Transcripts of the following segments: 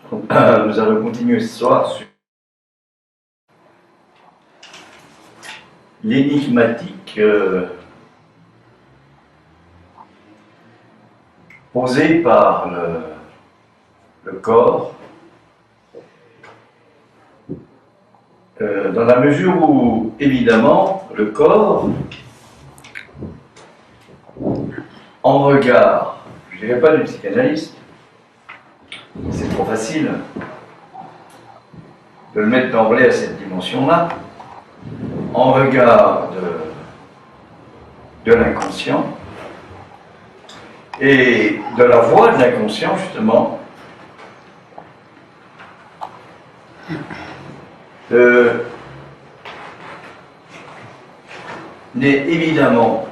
Nous allons continuer ce soir sur l'énigmatique posée par le corps, dans la mesure où, évidemment, le corps, en regard, je ne dirais pas du psychanalyste, c'est trop facile de le mettre d'emblée à cette dimension-là, en regard de l'inconscient et de la voix de l'inconscient, justement, n'est évidemment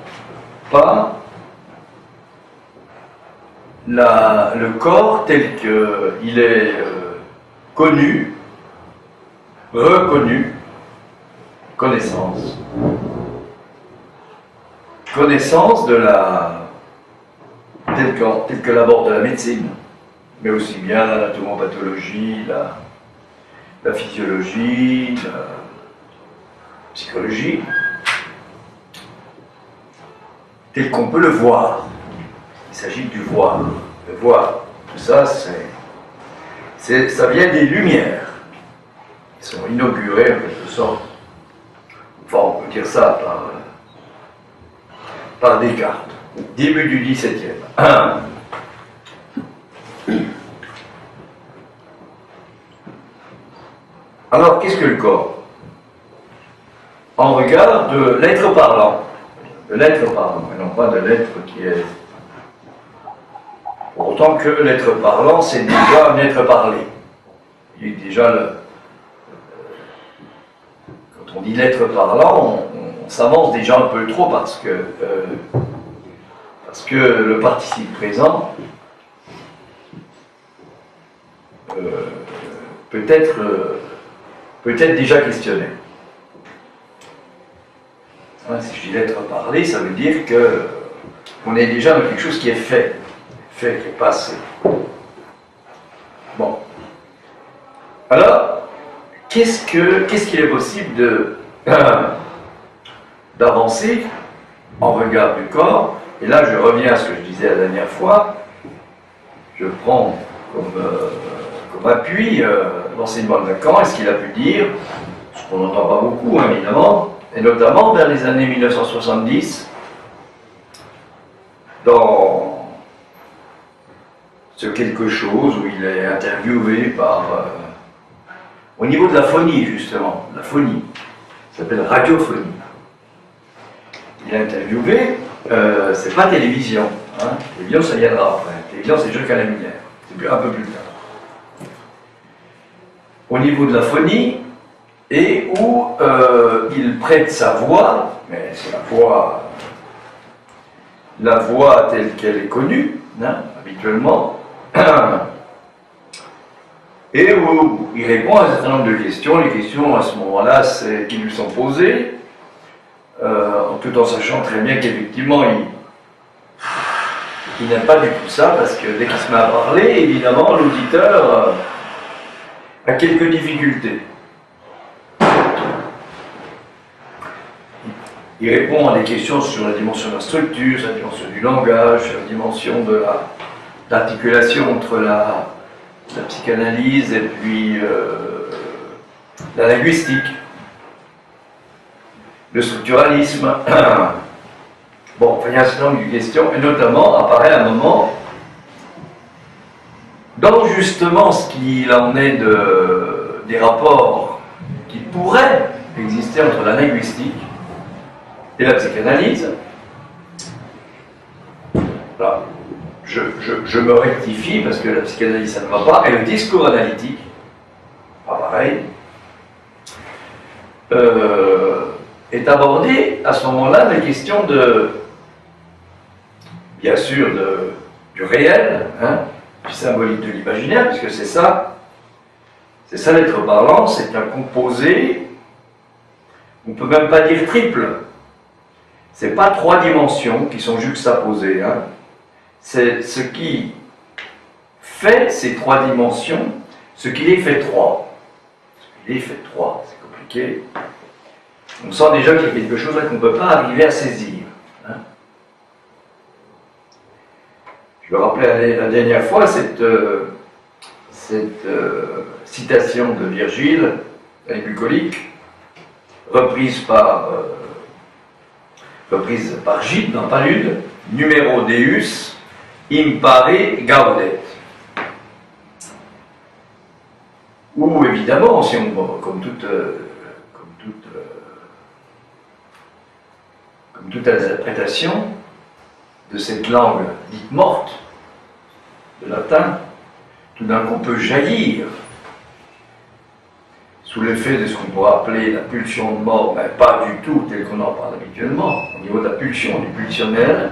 pas le corps tel qu'il est connu, reconnu, connaissance de telle que l'aborde la médecine, mais aussi bien l'anatomopathologie, la physiologie, la psychologie, tel qu'on peut le voir. Il s'agit du voir. Le voir, tout ça, ça vient des Lumières, qui sont inaugurées en quelque sorte. Enfin, on peut dire ça par Descartes, début du XVIIe. Alors, qu'est-ce que le corps? En regard de l'être parlant, et non pas de l'être qui est... Pour autant que l'être parlant, c'est déjà un être parlé. Il est déjà quand on dit l'être parlant, on s'avance déjà un peu trop parce que le participe présent peut être déjà questionné. Si je dis l'être parlé, ça veut dire qu'on est déjà dans quelque chose qui est fait qui est passé. Bon. Alors, qu'est-ce qu'il est possible d'avancer en regard du corps? Et là, je reviens à ce que je disais la dernière fois. Je prends comme appui l'enseignement de Lacan et ce qu'il a pu dire, ce qu'on n'entend pas beaucoup, hein, évidemment, et notamment vers les années 1970, dans ce quelque chose où il est interviewé au niveau de la phonie, justement, la phonie, ça s'appelle radiophonie. Il est interviewé, c'est pas télévision, hein. Télévision ça viendra après, télévision c'est Jacques Calaminaire, c'est un peu plus tard. Au niveau de la phonie, et où il prête sa voix, mais c'est la voix telle qu'elle est connue, hein, habituellement, et où il répond à un certain nombre de questions. Les questions à ce moment-là qui lui sont posées, tout en sachant très bien qu'effectivement il n'aime pas du tout ça, parce que dès qu'il se met à parler, évidemment l'auditeur a quelques difficultés. Il répond à des questions sur la dimension de la structure, sur la dimension du langage, sur la dimension de l'articulation entre la psychanalyse et puis la linguistique, le structuralisme. Bon, il y a un certain nombre de questions, et notamment apparaît un moment dans justement ce qu'il en est des rapports qui pourraient exister entre la linguistique et la psychanalyse. Là, je me rectifie parce que la psychanalyse ça ne va pas, et le discours analytique, pas pareil, est abordé à ce moment-là la question bien sûr du réel, hein, du symbolique de l'imaginaire, puisque c'est ça l'être parlant, c'est un composé, on ne peut même pas dire triple. C'est pas trois dimensions qui sont juxtaposées, hein. C'est ce qui fait ces trois dimensions ce qu'il est fait 3. Ce qu'il est fait 3, c'est compliqué. On sent déjà qu'il y a quelque chose là qu'on ne peut pas arriver à saisir. Hein. Je me rappelais la dernière fois cette citation de Virgile, la bucolique, reprise par Gide dans Palude, numéro Deus, impare gaudet. Ou évidemment, si on, comme toute interprétation de cette langue dite morte, de latin, tout d'un coup peut jaillir sous l'effet de ce qu'on pourrait appeler la pulsion de mort, mais pas du tout tel qu'on en parle habituellement, au niveau de la pulsion, du pulsionnel,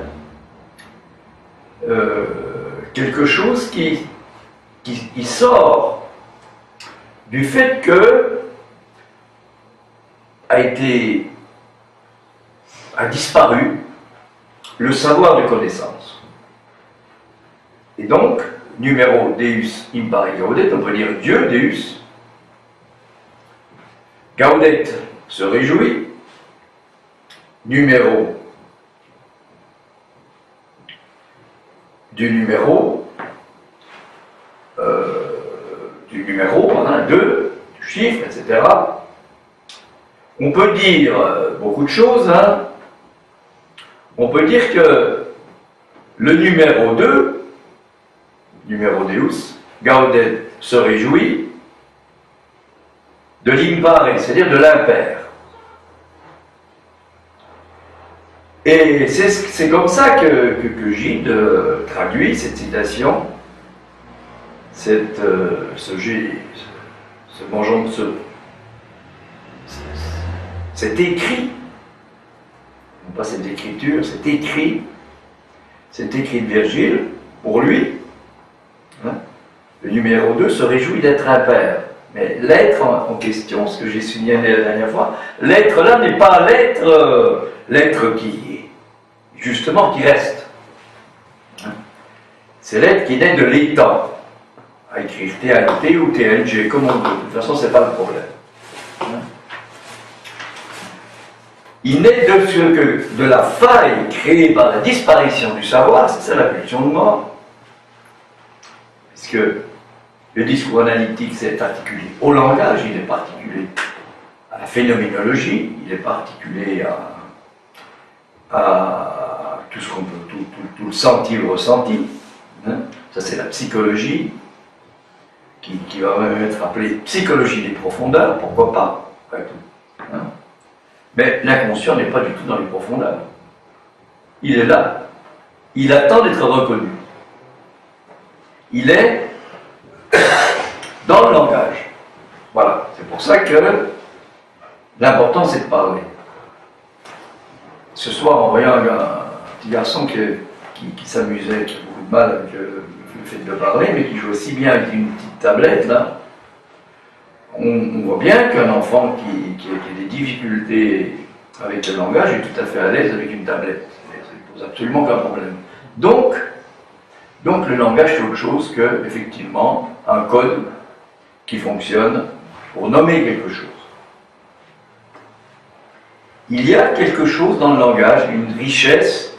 quelque chose qui sort du fait que a disparu le savoir de connaissance. Et donc, numéro Deus impare gaudet, on peut dire Dieu, Deus. Gaudet se réjouit. Numéro du numéro, 2, du chiffre, etc. On peut dire beaucoup de choses. Hein. On peut dire que le numéro 2, numéro Deus, Gaudet se réjouit de l'impare, c'est-à-dire de l'impair. Et c'est comme ça que Gide traduit cette citation, cet écrit, non pas cette écriture, cet écrit de Virgile, pour lui, hein, le numéro 2 se réjouit d'être impair. Mais l'être en question, ce que j'ai signalé la dernière fois, l'être là n'est pas l'être qui, justement, qui reste. Hein. C'est l'être qui naît de l'étant, à écrire TNT ou TNG, comme on veut. De toute façon, ce n'est pas le problème. Hein. Il naît de la faille créée par la disparition du savoir, c'est ça la pulsion de mort. Puisque le discours analytique s'est articulé au langage, il est particulé à la phénoménologie, il est particulé à tout ce qu'on peut, tout le senti, le ressenti. Hein. Ça c'est la psychologie, qui va même être appelée psychologie des profondeurs, pourquoi pas, après tout. Hein. Mais l'inconscient n'est pas du tout dans les profondeurs. Il est là. Il attend d'être reconnu. Il est dans le langage. Voilà. C'est pour ça que l'important c'est de parler. Ce soir, en voyant un petit garçon qui s'amusait, qui a beaucoup de mal avec le fait de parler, mais qui joue aussi bien avec une petite tablette, là, on voit bien qu'un enfant qui a des difficultés avec le langage est tout à fait à l'aise avec une tablette. Ça ne pose absolument aucun problème. Donc le langage c'est autre chose que, effectivement, un code qui fonctionne pour nommer quelque chose. Il y a quelque chose dans le langage, une richesse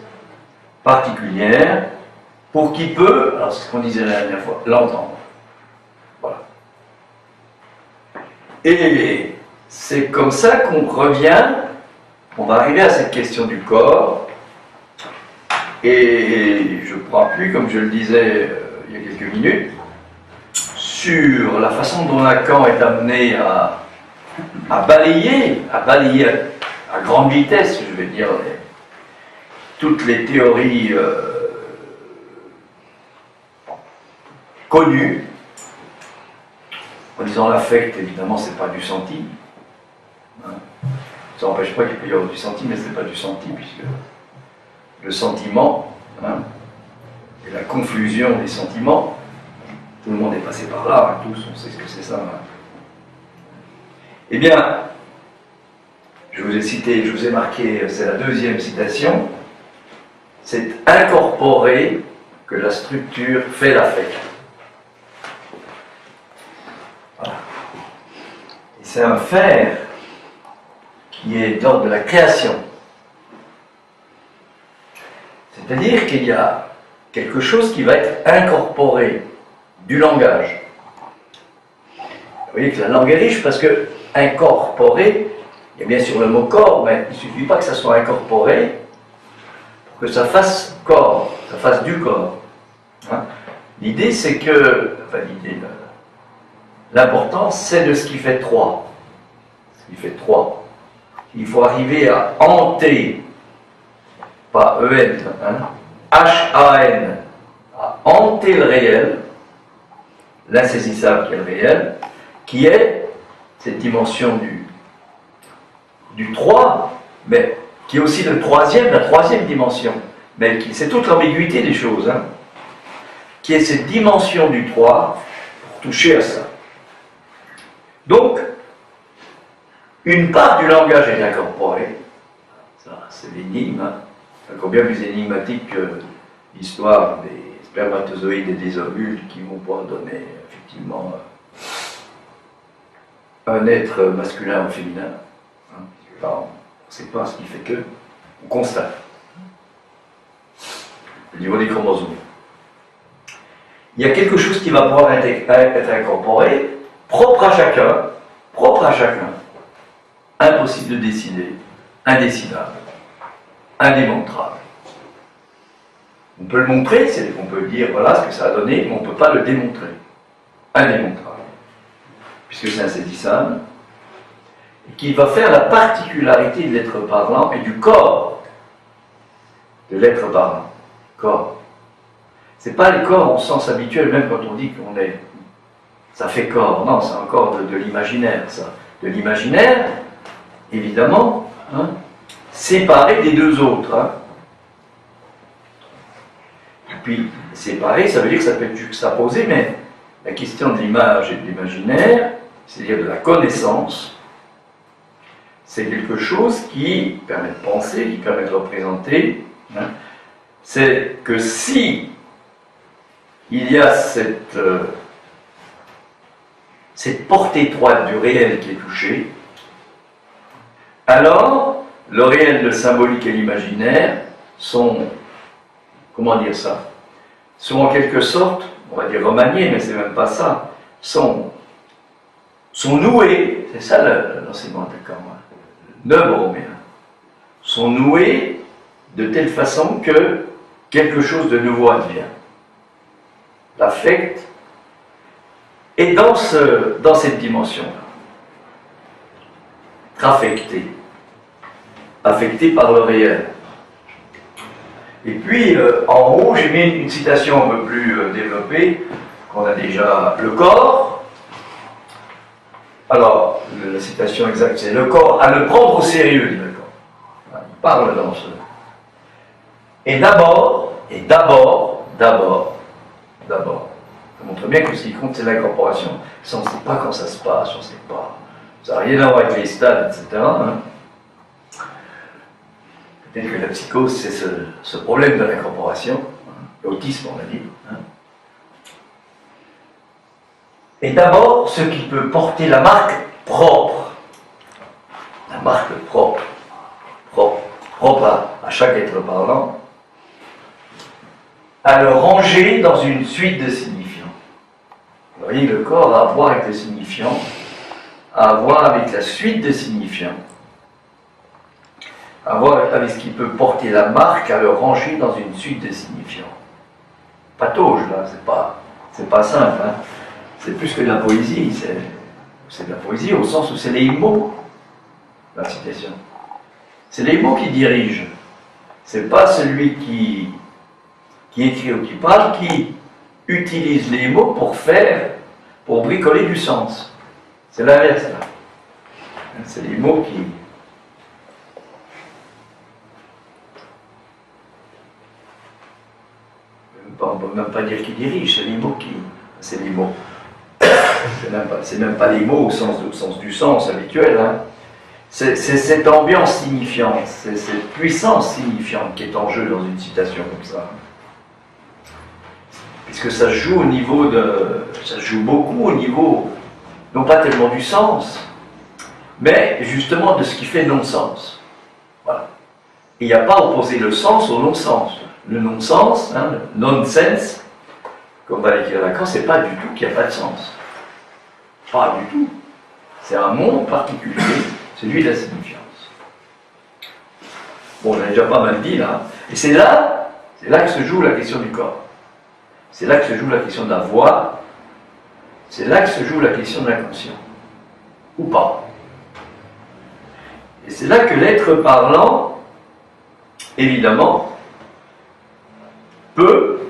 particulière pour qui peut, alors c'est ce qu'on disait la dernière fois, l'entendre. Voilà. Et c'est comme ça qu'on revient, on va arriver à cette question du corps, et je ne prends plus, comme je le disais il y a quelques minutes, sur la façon dont Lacan est amené à balayer à grande vitesse, je vais dire, toutes les théories connues, en disant l'affect, évidemment, c'est pas du senti. Hein. Ça n'empêche pas qu'il peut y avoir du senti, mais ce n'est pas du senti, puisque le sentiment, hein, et la confusion des sentiments, tout le monde est passé par là, hein, tous, on sait ce que c'est ça. Hein. Eh bien, je vous ai cité, je vous ai marqué, c'est la deuxième citation, c'est incorporer que la structure fait l'affect. c'est un faire qui est d'ordre de la création. C'est-à-dire qu'il y a quelque chose qui va être incorporé du langage. Vous voyez que la langue est riche parce que incorporé, il y a bien sûr le mot corps, mais il ne suffit pas que ça soit incorporé pour que ça fasse corps, ça fasse du corps. Hein? L'idée c'est que, enfin l'idée, l'importance c'est de ce qui fait trois. Ce qui fait trois. Il faut arriver à hanter, pas E-N, hein, H-A-N, à hanter le réel, l'insaisissable qui est le réel, qui est cette dimension du 3, mais qui est aussi la troisième dimension, mais c'est toute l'ambiguïté des choses, hein, qui est cette dimension du 3 pour toucher à ça. Donc, une part du langage est incorporée, ça c'est l'énigme, hein, encore bien plus énigmatique que l'histoire des spermatozoïdes et des ovules qui vont pouvoir donner effectivement un être masculin ou féminin. Hein, on ne sait pas ce qui fait que, on constate. Au niveau des chromosomes. Il y a quelque chose qui va pouvoir être incorporé, propre à chacun, impossible de décider, indécidable, indémontrable. On peut le montrer, on peut dire voilà ce que ça a donné, mais on ne peut pas le démontrer. Indémontrable. Puisque c'est insaisissable, et qui va faire la particularité de l'être parlant et du corps de l'être parlant. Corps. C'est pas le corps au sens habituel, même quand on dit qu'on est. Ça fait corps. Non, c'est encore de l'imaginaire, ça. De l'imaginaire, évidemment, hein, séparé des deux autres. Hein. Et puis, séparé, ça veut dire que ça peut être juxtaposé, mais la question de l'image et de l'imaginaire, c'est-à-dire de la connaissance, c'est quelque chose qui permet de penser, qui permet de représenter. Hein. C'est que si il y a cette portée étroite du réel qui est touchée, alors le réel, le symbolique et l'imaginaire sont, comment dire ça, sont en quelque sorte, on va dire remaniés, mais c'est même pas ça, sont noués, c'est ça l'enseignement d'accord, neuroméen, sont noués de telle façon que quelque chose de nouveau advient. L'affect est dans cette dimension-là. Affecté par le réel. Et puis, en haut, j'ai mis une citation un peu plus développée, qu'on a déjà. Le corps, alors, la citation exacte, c'est le corps à le prendre au sérieux, dit le corps. Il parle dans ce. Et d'abord, ça montre bien que ce qui compte, c'est l'incorporation. Ça, on ne sait pas quand ça se passe, on ne sait pas. Ça n'a rien à voir avec les stades, etc. Hein. Peut-être que la psychose, c'est ce problème de l'incorporation. Hein. L'autisme, on l'a dit. Hein. Et d'abord, ce qui peut porter la marque propre. La marque propre à chaque être parlant, à le ranger dans une suite de signifiants. Vous voyez, le corps a à voir avec le signifiant, à voir avec la suite de signifiants, à voir avec ce qui peut porter la marque, à le ranger dans une suite de signifiants. Patauge, là, c'est pas simple, hein. C'est plus que de la poésie, c'est de la poésie au sens où c'est les mots, la citation. C'est les mots qui dirigent. C'est pas celui qui écrit ou qui parle, qui utilise les mots pour bricoler du sens. C'est l'inverse, là. C'est les mots qui. On ne peut même pas dire qui dirige, c'est les mots qui. C'est les mots. C'est même pas les mots au sens du sens habituel. Hein. C'est cette ambiance signifiante, c'est cette puissance signifiante qui est en jeu dans une citation comme ça. Puisque ça se joue au niveau de. Ça se joue beaucoup au niveau, non pas tellement du sens, mais justement de ce qui fait non-sens. Voilà. Il n'y a pas opposé le sens au non-sens. Le non-sens, hein, le nonsense, comme va l'écrire Lacan, c'est pas du tout qu'il n'y a pas de sens. Pas du tout. C'est un monde particulier, celui de la signifiance. Bon, j'en ai déjà pas mal dit là. Et c'est là que se joue la question du corps. C'est là que se joue la question de la voix. C'est là que se joue la question de l'inconscient. Ou pas. Et c'est là que l'être parlant, évidemment, peut,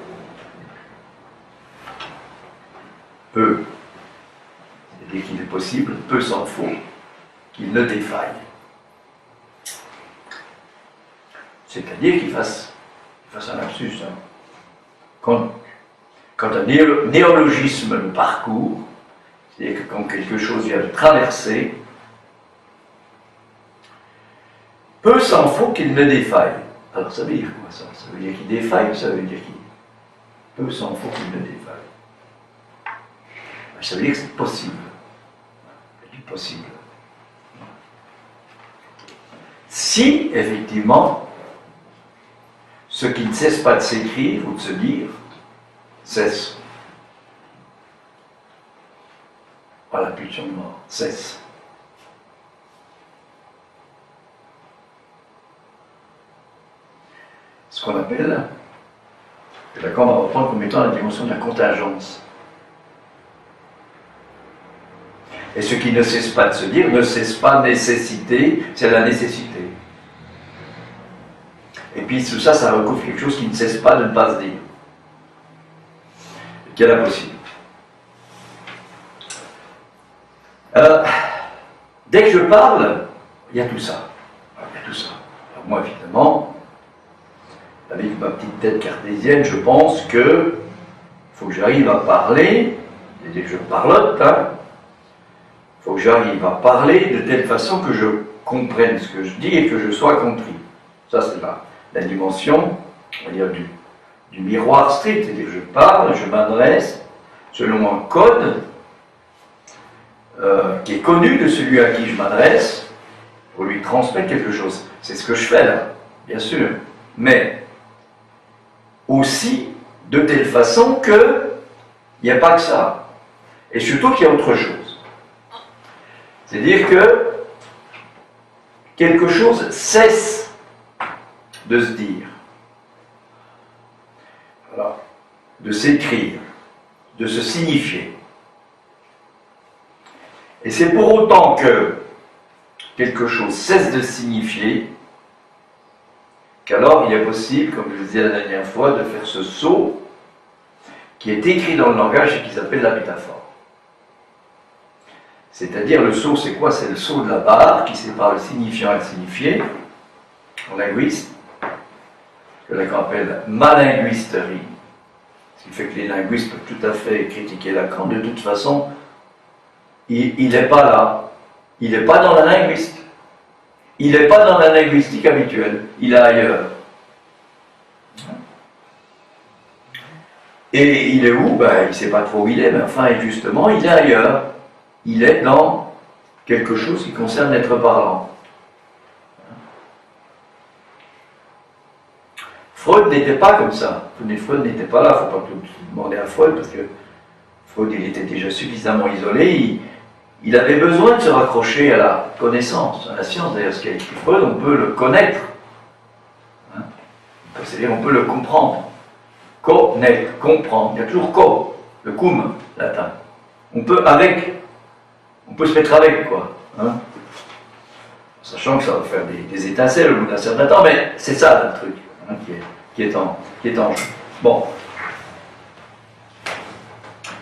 c'est-à-dire qu'il est possible, peu s'en faut, qu'il ne défaille. C'est-à-dire qu'il fasse un lapsus. Hein. Quand un néologisme le parcourt, c'est-à-dire que quand quelque chose vient de traverser, peu s'en faut qu'il ne défaille. Alors ça veut dire quoi ça? Ça veut dire qu'il défaille ou ça veut dire qu'il peu s'en faut qu'il ne défaille? Ça veut dire que c'est possible. C'est possible. Si, effectivement, ce qui ne cesse pas de s'écrire ou de se dire, cesse. Pas la pulsion de mort, cesse. Ce qu'on appelle, que Lacan va reprendre comme étant la dimension de la contingence. Et ce qui ne cesse pas de se dire ne cesse pas de nécessiter, c'est la nécessité. Et puis tout ça, ça recouvre quelque chose qui ne cesse pas de ne pas se dire. Qui est impossible. Dès que je parle, il y a tout ça. Il y a tout ça. Alors moi, évidemment, avec ma petite tête cartésienne, je pense que il faut que j'arrive à parler, et dès que je parlote, hein, il faut que j'arrive à parler de telle façon que je comprenne ce que je dis et que je sois compris. Ça, c'est la dimension, on va dire, du miroir strict, c'est-à-dire que je parle, je m'adresse selon un code qui est connu de celui à qui je m'adresse pour lui transmettre quelque chose. C'est ce que je fais là, bien sûr, mais aussi de telle façon qu'il n'y a pas que ça, et surtout qu'il y a autre chose. C'est-à-dire que quelque chose cesse de se dire. Voilà. De s'écrire, de se signifier. Et c'est pour autant que quelque chose cesse de signifier qu'alors il est possible, comme je vous disais la dernière fois, de faire ce saut qui est écrit dans le langage et qui s'appelle la métaphore. C'est-à-dire le saut, c'est quoi? C'est le saut de la barre qui sépare le signifiant et le signifié, en linguiste, que Lacan appelle malinguisterie. Ce qui fait que les linguistes peuvent tout à fait critiquer Lacan. De toute façon, il n'est pas là. Il n'est pas dans la linguiste. Il n'est pas dans la linguistique habituelle. Il est ailleurs. Et il est où? Il ne sait pas trop où il est, mais enfin, justement, il est ailleurs. Il est dans quelque chose qui concerne l'être parlant. Freud n'était pas comme ça. Freud n'était pas là. Il ne faut pas tout demander à Freud, parce que Freud, il était déjà suffisamment isolé. Il avait besoin de se raccrocher à la connaissance, à la science. D'ailleurs, ce qu'a écrit Freud, on peut le connaître. C'est-à-dire, on peut le comprendre. Connaître, comprendre. Il y a toujours co, le cum, latin. On peut se mettre avec, quoi. Sachant que ça va faire des étincelles au bout d'un certain temps, mais c'est ça le truc qui est en jeu. Bon.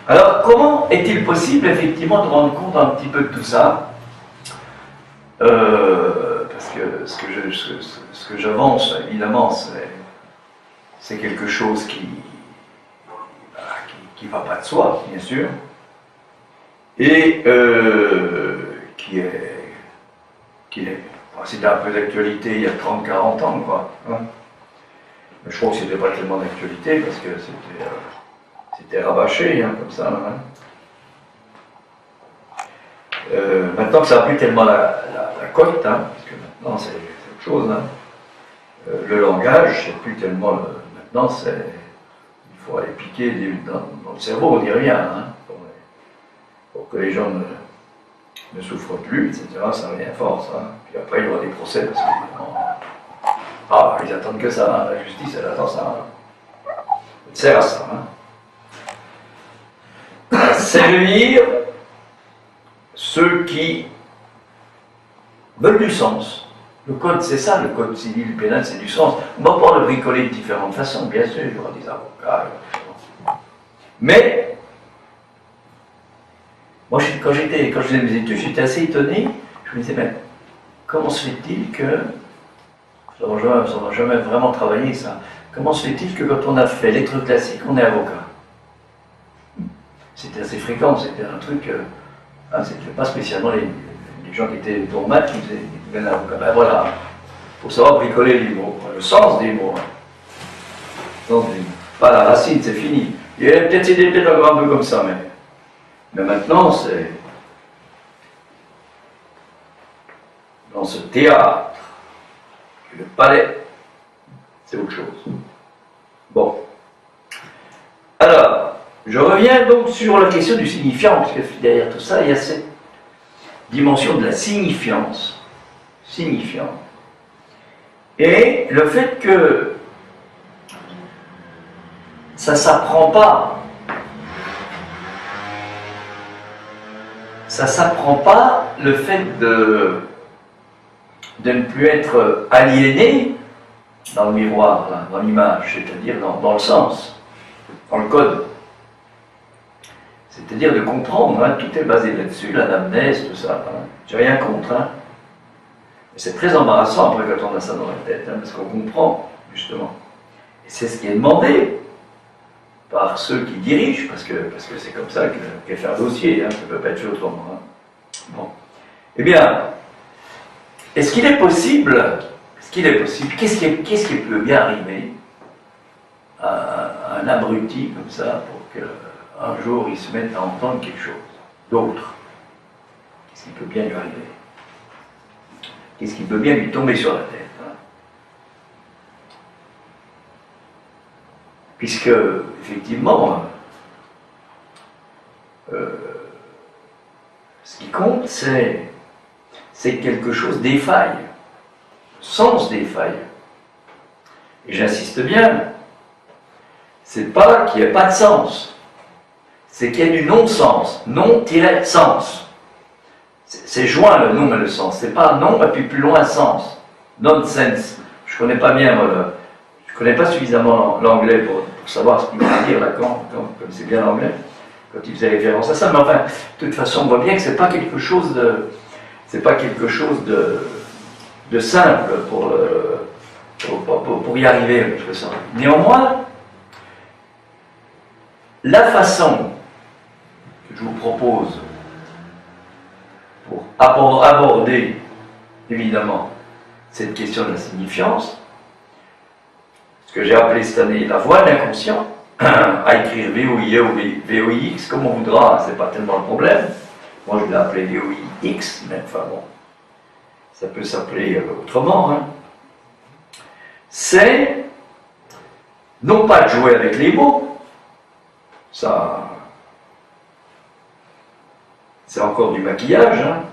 Alors, comment est-il possible, effectivement, de rendre compte un petit peu de tout ça? Parce que ce que j'avance, évidemment, c'est quelque chose qui va pas de soi, bien sûr, et qui est c'était un peu d'actualité il y a 30-40 ans, quoi. Mais je crois que c'était pas tellement d'actualité, parce que c'était rabâché, comme ça. Maintenant que ça n'a plus tellement la cote, hein, parce que maintenant c'est autre chose, hein. Le langage, c'est plus tellement. Maintenant, il faut aller piquer dans le cerveau, on dit rien, hein, pour que les gens ne souffrent plus, etc. Ça n'a rien à force. Hein. Puis après, il y aura des procès parce qu'ils ils attendent que ça, hein. La justice, elle attend ça. Hein. Elle sert à ça. Hein. À servir ceux qui veulent du sens. Le code, c'est ça, le code civil, pénal, c'est du sens. On va pouvoir le bricoler de différentes façons, bien sûr, il y aura des avocats. Mais, moi, quand je faisais mes études, j'étais assez étonné. Je me disais, mais comment se fait-il que, ça ne va jamais vraiment travailler ça, comment se fait-il que quand on a fait lettres classiques, on est avocat? C'était assez fréquent, c'était un truc, c'était pas spécialement les gens qui étaient bons maths qui devenaient avocats. Ben voilà, il faut savoir bricoler les mots, le sens des mots. Pas la racine, c'est fini. Il y a peut-être encore un peu comme ça, mais maintenant, c'est dans ce théâtre, le palais, c'est autre chose. Bon. Alors, je reviens donc sur la question du signifiant, parce que derrière tout ça, il y a cette dimension de la signifiance. Signifiant. Et le fait que ça ne s'apprend pas. Ça ne s'apprend pas, le fait de ne plus être aliéné dans le miroir, là, dans l'image, c'est-à-dire dans le sens, dans le code. C'est-à-dire de comprendre, hein, tout est basé là-dessus, l'anamnèse, tout ça. Hein. J'ai rien contre. Hein. Mais c'est très embarrassant après quand on a ça dans la tête, hein, parce qu'on comprend, justement. Et c'est ce qui est demandé par ceux qui dirigent, parce que c'est comme ça qu'est fait un dossier, hein, ça ne peut pas être fait autrement. Hein. Bon. Eh bien, est-ce qu'il est possible, qu'est-ce qui peut bien arriver à un abruti comme ça pour qu'un jour il se mette à entendre quelque chose d'autre? Qu'est-ce qui peut bien lui arriver? Qu'est-ce qui peut bien lui tomber sur la tête? Hein? Puisque, effectivement, ce qui compte, c'est que quelque chose défaille, le sens défaille. Et j'insiste bien, c'est pas qu'il n'y a pas de sens, c'est qu'il y a du non-sens, non-sens. C'est joint le non et le sens, c'est pas non et puis plus loin sens, nonsense. Je connais pas bien, je connais pas suffisamment l'anglais pour savoir ce qu'il veut dire Lacan, comme c'est bien l'anglais, quand il faisait référence à ça, mais enfin, de toute façon, on voit bien que c'est pas quelque chose de simple pour y arriver avec tout ça. Néanmoins, la façon que je vous propose pour aborder, évidemment, cette question de la signifiance, ce que j'ai appelé cette année la voie de l'inconscient, à écrire VOIE ou VOIX, comme on voudra, c'est pas tellement le problème. Moi, je l'ai appelé VOIX, mais enfin bon, ça peut s'appeler autrement. Hein. C'est non pas de jouer avec les mots, ça, c'est encore du maquillage, hein.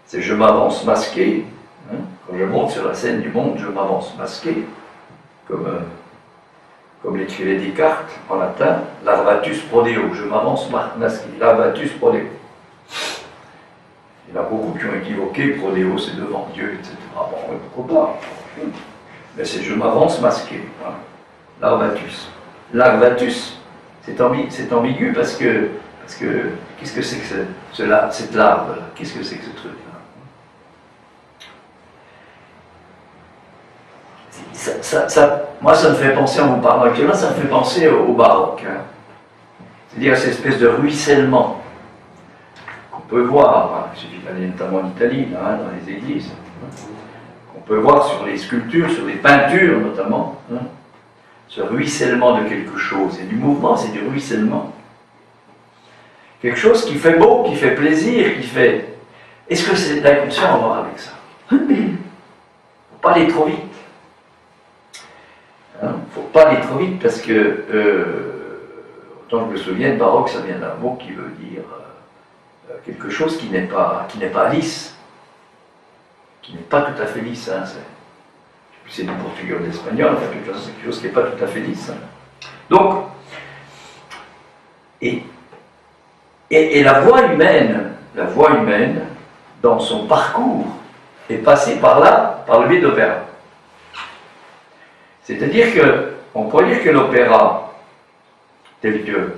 C'est je m'avance masqué. Hein. Quand je monte sur la scène du monde, je m'avance masqué, comme l'écrivait Descartes en latin, larvatus prodeo, je m'avance masqué, larvatus prodeo. Il y en a beaucoup qui ont équivoqué, prodeo c'est devant Dieu, etc. Bon, pourquoi pas? Mais c'est je m'avance masqué. Voilà. Larvatus. Larvatus, c'est ambigu parce que qu'est-ce que c'est que cette larve-là? Qu'est-ce que c'est que ce truc-là? Moi, ça me fait penser, en vous parlant actuellement, ça me fait penser au baroque. Hein. C'est-à-dire à cette espèce de ruissellement qu'on peut voir, hein, il suffit d'aller notamment en Italie, là, hein, dans les églises, hein, qu'on peut voir sur les sculptures, sur les peintures notamment, hein, ce ruissellement de quelque chose. C'est du mouvement, c'est du ruissellement. quelque chose qui fait beau, qui fait plaisir, qui fait... Est-ce que c'est l'inconscient à voir avec ça? Il ne faut pas aller trop vite. Il ne faut pas aller trop vite parce que, autant je me souviens, baroque, ça vient d'un mot qui veut dire quelque chose qui n'est pas lisse, qui n'est pas tout à fait lisse. Hein, c'est du portugais ou de l'espagnol, enfin, quelque chose qui n'est pas tout à fait lisse. Hein. Donc, et la voix humaine, dans son parcours, est passée par là, par le biais d'opéra. C'est-à-dire que, on pourrait dire que l'opéra, tel que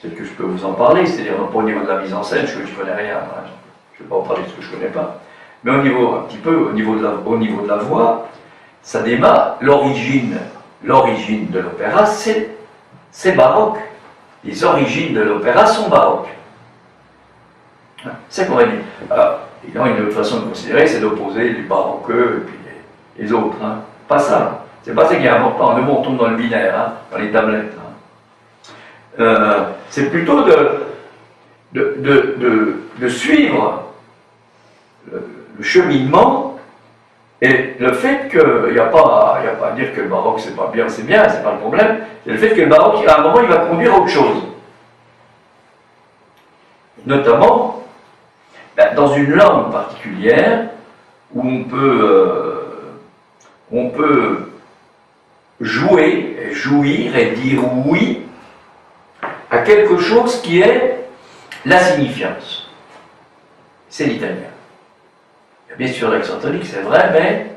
je peux vous en parler, c'est-à-dire pas au niveau de la mise en scène, je ne connais rien, hein, je ne vais pas en parler de ce que je ne connais pas, mais au niveau de la voix, ça démarre, l'origine de l'opéra, c'est baroque. Les origines de l'opéra sont baroques. C'est qu'on va dire. Alors, évidemment, une autre façon de considérer, c'est d'opposer les baroqueux et puis les autres. Hein. Pas ça. C'est pas ça qui est important. Nous, on tombe dans le binaire, hein, dans les tablettes. Hein. C'est plutôt de suivre le cheminement et le fait qu'il n'y a pas à dire que le baroque c'est pas bien, c'est pas le problème. C'est le fait que le baroque, à un moment, il va conduire à autre chose. Notamment, dans une langue particulière où on peut jouer, et jouir et dire oui à quelque chose qui est la signifiance. C'est l'italien. Il y a bien sûr l'accent tonique, c'est vrai, mais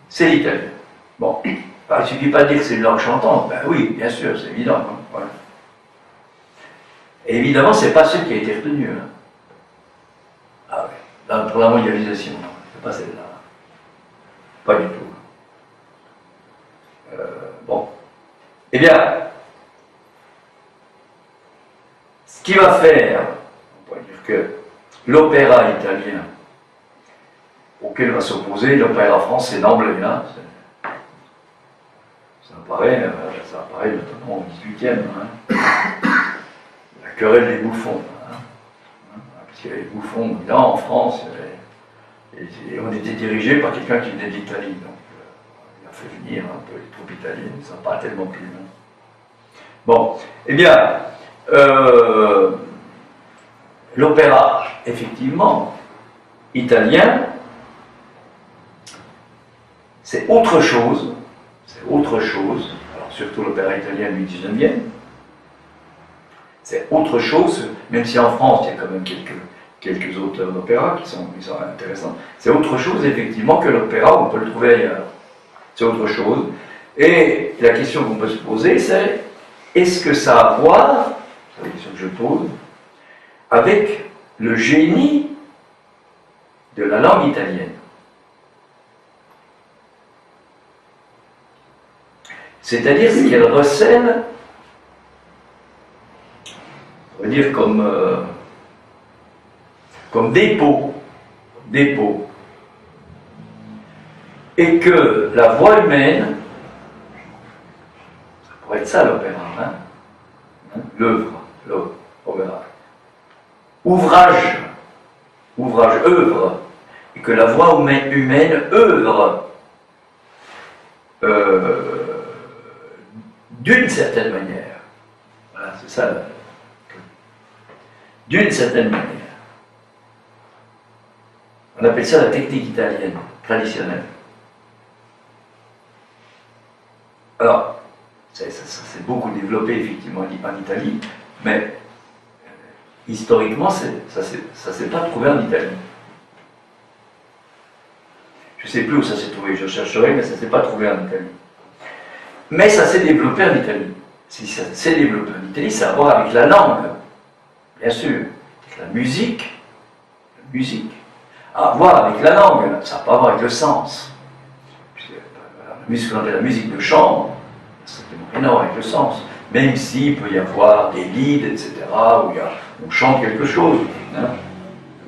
c'est l'italien. Bon, il ne suffit pas de dire que c'est une langue chantante. Ben oui, bien sûr, c'est évident. Hein, voilà. Et évidemment, ce n'est pas celle qui a été retenue. Hein. Ah oui, là, pour la mondialisation, c'est pas celle-là. Pas du tout. Bon. Eh bien, ce qui va faire, on pourrait dire que l'opéra italien, auquel va s'opposer l'opéra français d'emblée, hein, ça apparaît notamment au XVIIIe, hein, la querelle des bouffons. Hein, parce qu'il y avait les bouffons, là en France, et on était dirigé par quelqu'un qui venait d'Italie. Donc, il a fait venir un peu les troupes italiennes, ça n'a pas tellement plu. Hein. Bon, eh bien, l'opéra, effectivement, italien, c'est autre chose, alors surtout l'opéra italien du XIXe, c'est autre chose, même si en France il y a quand même quelques auteurs d'opéra qui sont intéressants, c'est autre chose effectivement que l'opéra, on peut le trouver ailleurs, c'est autre chose, et la question qu'on peut se poser c'est, est-ce que ça a à voir, c'est la question que je pose, avec le génie de la langue italienne? C'est-à-dire ce qu'elle recèle, on va dire comme dépôt, et que la voix humaine, ça pourrait être ça l'opéra, hein, l'œuvre, ouvrage, œuvre, et que la voix humaine œuvre d'une certaine manière. Voilà, c'est ça. D'une certaine manière. On appelle ça la technique italienne, traditionnelle. Alors, ça s'est beaucoup développé effectivement en Italie, mais historiquement, ça ne s'est pas trouvé en Italie. Je ne sais plus où ça s'est trouvé, je chercherai, mais ça ne s'est pas trouvé en Italie. Mais ça s'est développé en Italie. Si ça s'est développé en Italie, ça a à voir avec la langue, bien sûr. La musique, a à voir avec la langue, ça n'a pas à voir avec le sens. La musique, quand on appelle la musique de chambre, ça n'a rien à voir avec le sens. Même s'il peut y avoir des lieds, etc., où on chante quelque chose. Hein.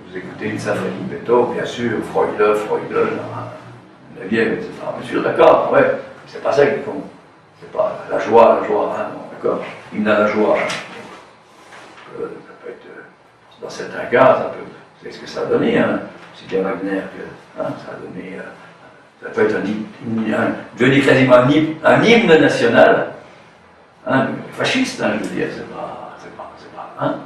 Vous écoutez une symphonie de Beethoven, bien sûr, Freude, la vieille, etc. Bien sûr, d'accord, ouais, c'est pas ça qu'ils font. C'est pas la joie, hein, non, d'accord. Il a la joie. Hein. Ça peut être dans certains cas, ça peut, vous savez ce que ça a donné, hein, c'est bien Wagner que ça a donné, ça peut être devenu quasiment un hymne national, hein, fasciste, hein, je veux dire, c'est pas, hein.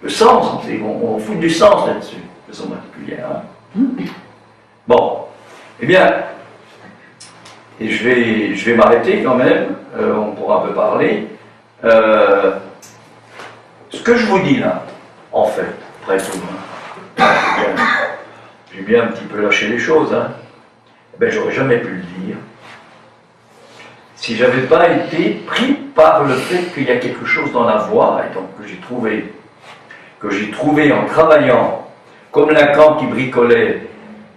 Le sens, on fout du sens là-dessus, de façon particulière. Hein. Bon, eh bien, et je vais m'arrêter quand même, on pourra un peu parler. Ce que je vous dis là, en fait, après tout, hein, j'ai bien un petit peu lâché les choses, hein, ben j'aurais jamais pu le dire si j'avais pas été pris par le fait qu'il y a quelque chose dans la voix, et donc que j'ai trouvé en travaillant, comme Lacan qui bricolait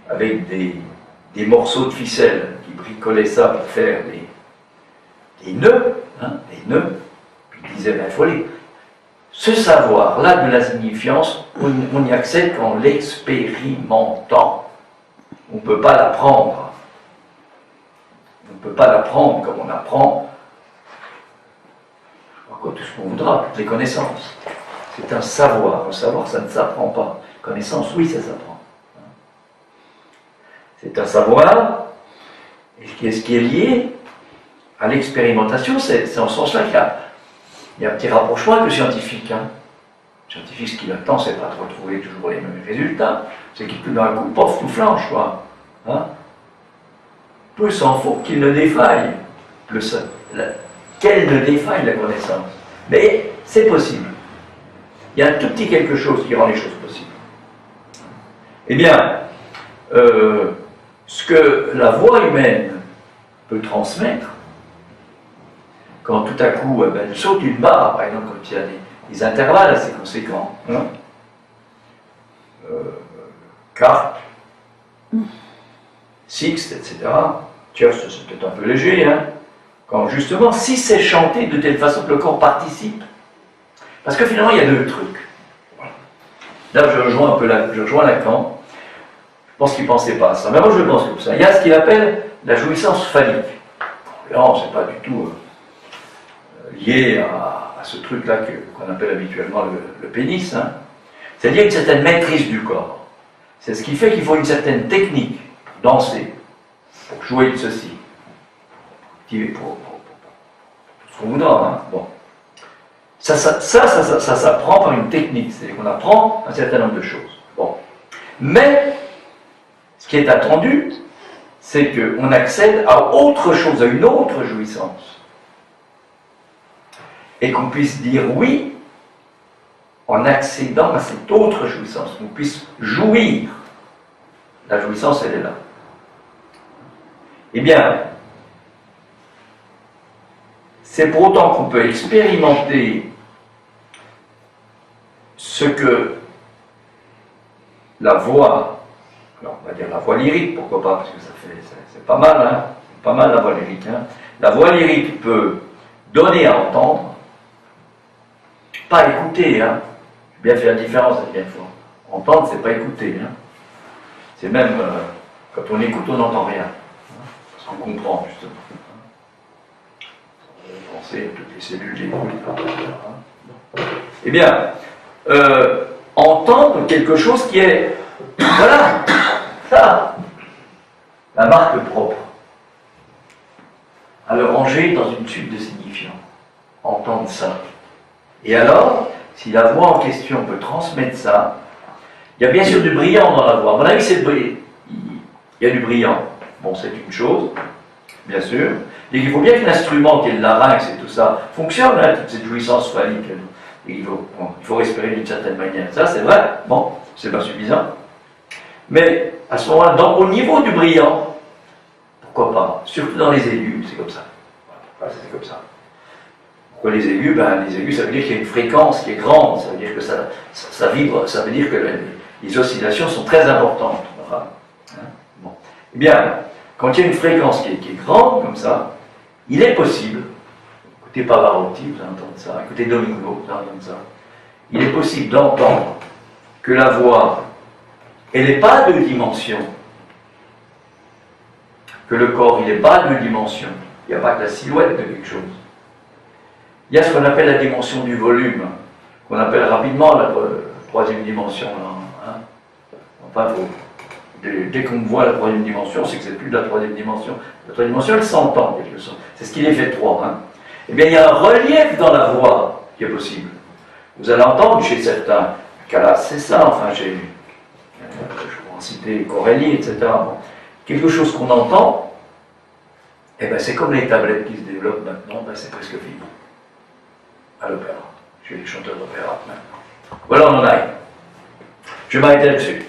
avec des morceaux de ficelle, qui bricolait ça pour faire des nœuds, hein, puis il disait, ben il faut ce savoir-là de la signifiance, on n'y accède qu'en l'expérimentant. On ne peut pas l'apprendre. On ne peut pas l'apprendre comme on apprend tout ce qu'on voudra, toutes les connaissances. C'est un savoir. Un savoir, ça ne s'apprend pas. Connaissance, oui, ça s'apprend. C'est un savoir, et ce qui est lié à l'expérimentation, c'est en ce sens-là qu'il y a un petit rapprochement avec le scientifique. Hein. Le scientifique, ce qu'il attend, c'est pas de retrouver toujours les mêmes résultats, c'est qu'il tout d'un coup, pof, tout flanche, quoi. Hein. Peu s'en faut qu'il ne défaille qu'elle ne défaille la connaissance. Mais c'est possible. Il y a un tout petit quelque chose qui rend les choses possibles. Eh bien, ce que la voix humaine peut transmettre, quand tout à coup elle saute une barre, par exemple, quand il y a des intervalles assez conséquents, hein, quarte, sixte, etc. Tierce, c'est peut-être un peu léger, hein, quand justement, si c'est chanté de telle façon que le corps participe, parce que finalement, il y a deux trucs. Là, je rejoins Lacan. Je pense qu'il ne pensait pas à ça. Mais moi, je pense comme ça. Il y a ce qu'il appelle la jouissance phallique. Non, c'est pas du tout lié à ce truc-là qu'on appelle habituellement le pénis. Hein. C'est-à-dire une certaine maîtrise du corps. C'est ce qui fait qu'il faut une certaine technique pour danser, pour jouer de ceci, pour ce qu'on voudra. Hein. Bon. Ça s'apprend par une technique, c'est-à-dire qu'on apprend un certain nombre de choses. Bon. Mais, ce qui est attendu, c'est qu'on accède à autre chose, à une autre jouissance. Et qu'on puisse dire oui en accédant à cette autre jouissance, qu'on puisse jouir. La jouissance, elle est là. Eh bien, c'est pour autant qu'on peut expérimenter ce que la voix, alors on va dire la voix lyrique, pourquoi pas, parce que c'est pas mal, hein, c'est pas mal la voix lyrique. Hein. La voix lyrique peut donner à entendre, pas écouter, hein. J'ai bien fait la différence la dernière fois. Entendre, c'est pas écouter, hein. C'est même quand on écoute, on n'entend rien, hein, parce qu'on comprend justement. Penser à toutes les cellules d'écoute. Hein. Eh bien, entendre quelque chose qui est, voilà, ça, la marque propre, à le ranger dans une suite de signifiants. Entendre ça. Et alors, si la voix en question peut transmettre ça, il y a bien sûr du brillant dans la voix. À mon avis, c'est il y a du brillant. Bon, c'est une chose, bien sûr. Et il faut bien que l'instrument, qui est le larynx et tout ça, fonctionne, hein, toute cette jouissance phallique. Et il faut respirer d'une certaine manière. Ça, c'est vrai. Bon, c'est pas suffisant. Mais à ce moment-là, au niveau du brillant, pourquoi pas? Surtout dans les aigus, c'est comme ça. Voilà, c'est comme ça. Pourquoi les aigus? Les aigus, ça veut dire qu'il y a une fréquence qui est grande, ça veut dire que ça vibre, ça veut dire que les oscillations sont très importantes. Voilà. Hein? Bon. Eh bien, quand il y a une fréquence qui est grande, comme ça, il est possible, écoutez Pavarotti, vous entendez ça, écoutez Domingo, vous entendez ça, il est possible d'entendre que la voix, elle n'est pas de dimension, que le corps, il n'est pas de dimension, il n'y a pas que la silhouette de quelque chose. Il y a ce qu'on appelle la dimension du volume, qu'on appelle rapidement troisième dimension, là. Hein. Enfin, dès qu'on voit la troisième dimension, c'est que c'est plus de la troisième dimension. La troisième dimension, elle s'entend, quelque chose. C'est ce qui les fait trois. Hein. Eh bien, il y a un relief dans la voix qui est possible. Vous allez entendre chez certains, Calas, c'est ça, enfin, je vais en citer Corelli, etc. Bon. Quelque chose qu'on entend, eh ben, c'est comme les tablettes qui se développent maintenant, ben, c'est presque fini. À l'opéra. Chez les chanteurs d'opéra maintenant. Voilà, on en a. Je vais m'arrêter là-dessus.